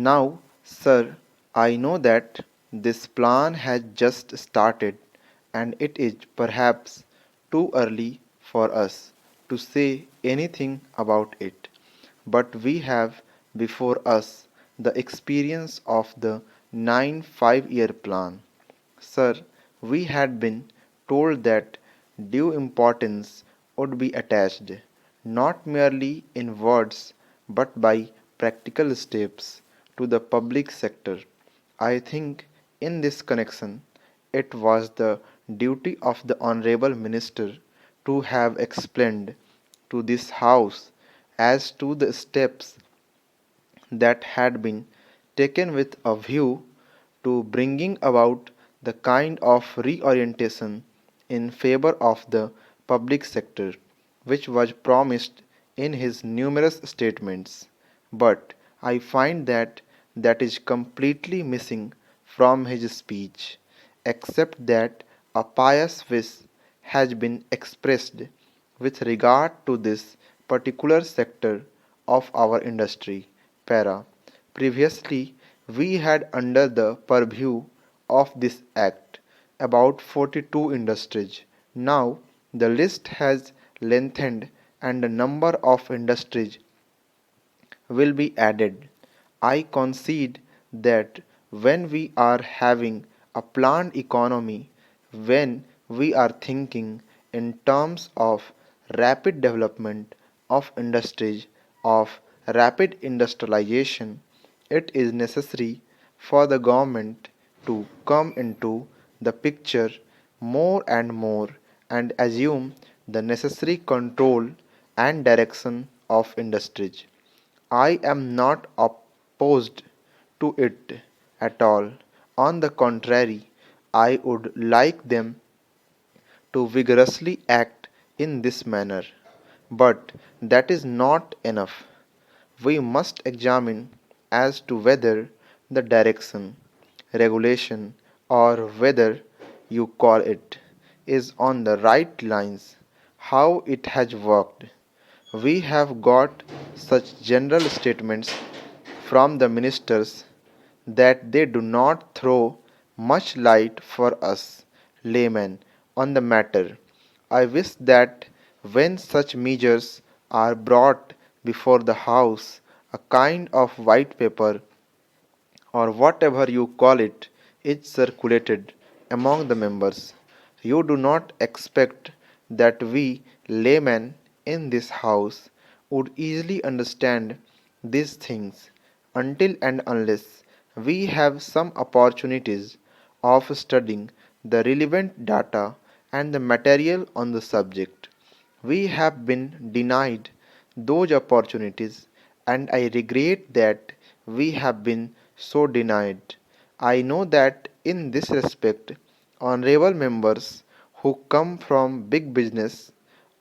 Now, sir, I know that this plan has just started and it is perhaps too early for us to say anything about it. But we have before us the experience of the 9 5 year plan. Sir, we had been told that due importance would be attached, not merely in words but by practical steps, to the public sector. I think in this connection it was the duty of the Honourable Minister to have explained to this House as to the steps that had been taken with a view to bringing about the kind of reorientation in favor of the public sector which was promised in his numerous statements. But I find that that is completely missing from his speech, except that a pious wish has been expressed with regard to this particular sector of our industry. Para. Previously, we had under the purview of this Act about 42 industries. Now, the list has lengthened and the number of industries will be added. I concede that when we are having a planned economy, when we are thinking in terms of rapid development of industries, of rapid industrialization, it is necessary for the government to come into the picture more and more and assume the necessary control and direction of industries. I am not opposed to it at all. On the contrary, I would like them to vigorously act in this manner. But that is not enough. We must examine as to whether the direction, regulation, or whether you call it, is on the right lines, how it has worked. We have got such general statements from the ministers that they do not throw much light for us laymen on the matter. I wish that when such measures are brought before the House, a kind of white paper or whatever you call it is circulated among the members. You do not expect that we laymen in this house would easily understand these things until and unless we have some opportunities of studying the relevant data and the material on the subject. We have been denied those opportunities, and I regret that we have been so denied. I know that in this respect, honorable members who come from big business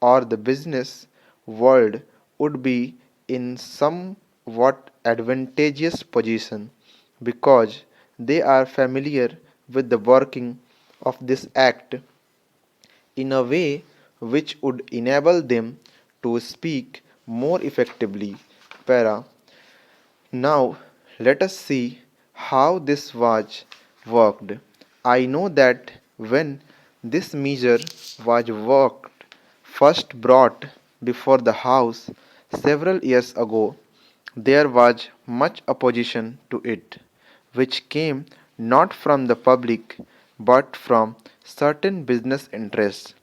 or the business world would be in somewhat advantageous position because they are familiar with the working of this act in a way which would enable them to speak more effectively. Para. Now, let us see how this was worked. I know that when this measure was worked, first brought before the House several years ago, there was much opposition to it, which came not from the public but from certain business interests.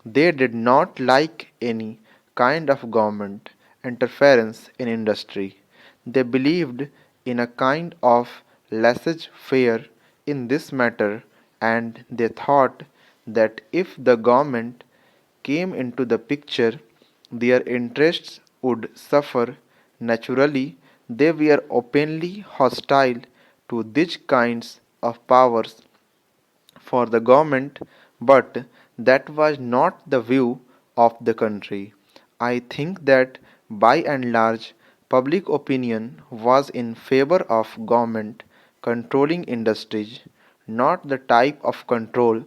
They did not like any kind of government interference in industry. They believed in a kind of laissez faire in this matter, and they thought that if the government came into the picture, their interests would suffer. Naturally, they were openly hostile to these kinds of powers for the government, but that was not the view of the country. I think that by and large, public opinion was in favor of government controlling industries, not the type of control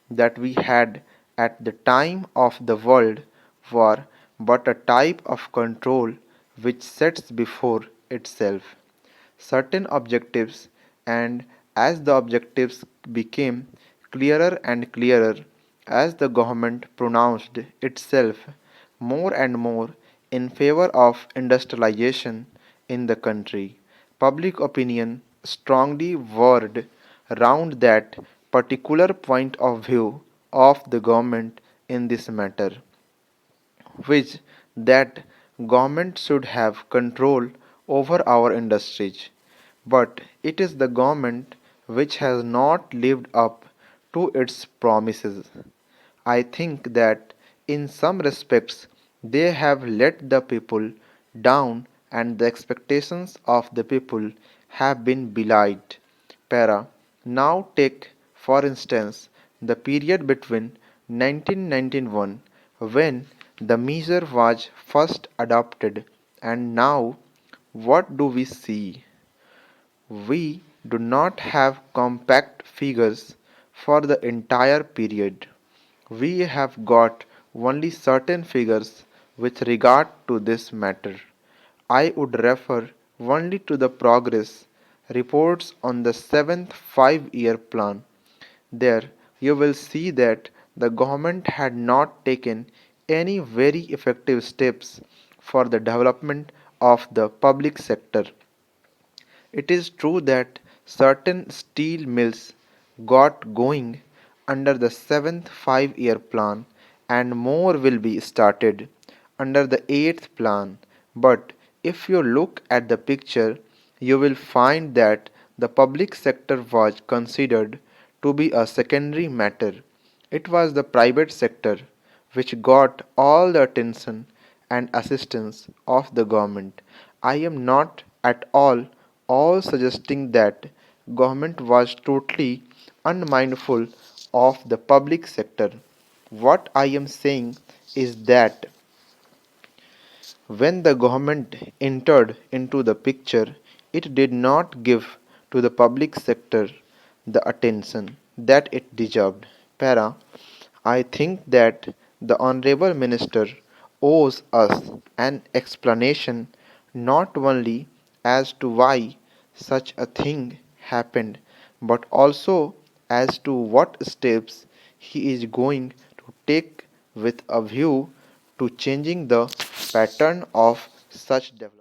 that we had at the time of the World War, but a type of control which sets before itself. certain objectives, and as the objectives became clearer and clearer, as the government pronounced itself more and more in favor of industrialization in the country, public opinion strongly whirled round that particular point of view of the government in this matter, which that government should have control over our industries. But it is the government which has not lived up to its promises. I think that in some respects they have let the people down and the expectations of the people have been belied. Para. Now take, for instance, the period between 1991 when the measure was first adopted and now what do we see? We do not have compact figures for the entire period. We have got only certain figures with regard to this matter. I would refer only to the progress reports on the seventh 5 year plan. There you will see that the government had not taken any very effective steps for the development of the public sector. It is true that certain steel mills got going under the seventh 5 year plan and more will be started under the eighth plan. But if you look at the picture, you will find that the public sector was considered to be a secondary matter. It was the private sector which got all the attention and assistance of the government. I am not at all suggesting that government was totally unmindful of the public sector. What I am saying is that when the government entered into the picture, it did not give to the public sector the attention that it deserved. Para, I think that the Honorable Minister owes us an explanation not only as to why such a thing happened, but also as to what steps he is going to take with a view to changing the pattern of such development.